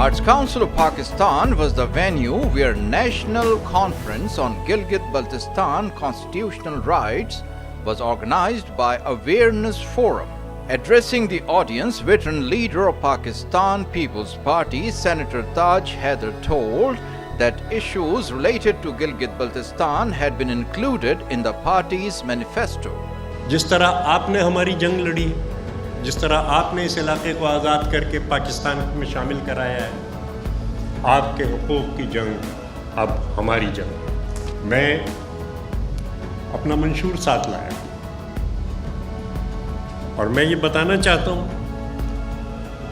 Arts Council of Pakistan was the venue where National Conference on Gilgit-Baltistan Constitutional Rights was organized by Awareness Forum. Addressing the audience, veteran leader of Pakistan People's Party, Senator Taj Haider, told that issues related to Gilgit-Baltistan had been included in the party's manifesto. जिस तरह आपने हमारी जंग लड़ी, जिस तरह आपने इस इलाके को आज़ाद करके पाकिस्तान में शामिल कराया है, आपके हुकूक की जंग अब हमारी जंग। मैं अपना मंशूर साथ लाया और मैं ये बताना चाहता हूँ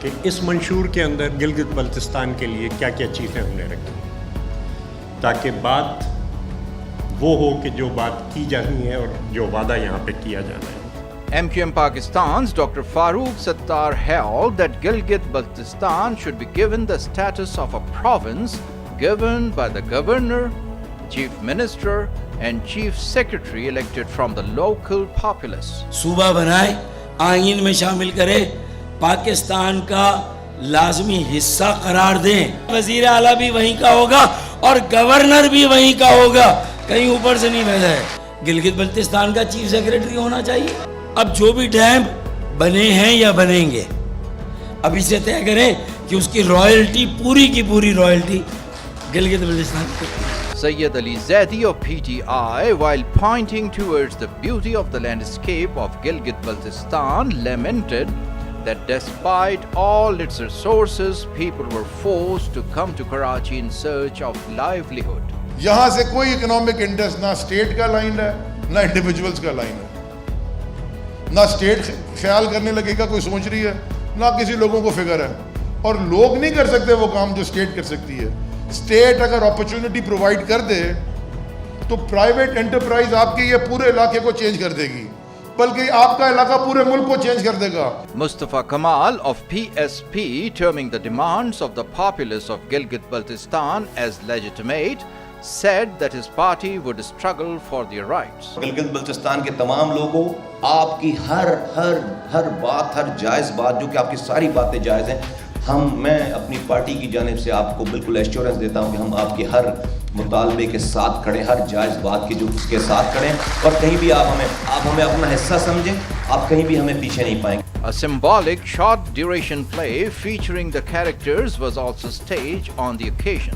कि इस मंशूर के अंदर गिलगित बल्तिस्तान के लिए क्या क्या चीज़ें हमने रखी, ताकि बात वो हो कि जो बात की जानी है और जो वादा यहाँ पे किया जाना है। MQM Pakistan's Dr. Farooq Sattar held that Gilgit-Baltistan should be given the status of a province governed by the governor, chief minister and chief secretary elected from the local populace. सूबा बनाए, आईन में शामिल करे, पाकिस्तान का लाजमी हिस्सा करार दें। वजीर आला भी वहीं का होगा और गवर्नर भी वहीं का होगा, कहीं ऊपर से नहीं भेजा है। गिलगित बल्तिस्तान का चीफ सेक्रेटरी होना चाहिए। अब जो भी डैम बने हैं या बनेंगे, अब इसे तय करें कि उसकी रॉयल्टी पूरी की पूरी रॉयल्टी गिलगित बल्तिस्तान को। Sayyid Ali Zaidi of PTI, while pointing towards the beauty of the landscape of Gilgit-Baltistan, lamented that despite all its resources, people were forced to come to Karachi in search of livelihood. यहाँ से कोई economic interest ना state का line है ना individuals का line है, ना स्टेट ख्याल करने लगेगा कोई सोच रही है, ना किसी लोगों को फिक्र है, और लोग नहीं कर सकते वो काम जो स्टेट कर सकती है। स्टेट अगर अपॉर्चुनिटी प्रोवाइड कर दे तो प्राइवेट एंटरप्राइज आपके ये पूरे इलाके को चेंज कर देगी, बल्कि आपका इलाका पूरे मुल्क को चेंज कर देगा। Mustafa Kamal of PSP, terming the demands of the populace of Gilgit-Baltistan as legitimate, said that his party would struggle for their rights. Gilgit Baltistan के तमाम लोगों, आपकी हर बात, हर जायज़ बात, जो कि आपकी सारी बातें जायज़ हैं, मैं अपनी पार्टी की जानिब से आपको बिल्कुल एश्योरेंस देता हूं कि हम आपके हर मुतालबे के साथ खड़े, हर जायज़ बात के जो उसके साथ खड़े, और कहीं भी आप हमें अपना हिस्सा समझें, आप कहीं भी हमें पीछे नहीं पाएंगे। A symbolic short duration play featuring the characters was also staged on the occasion.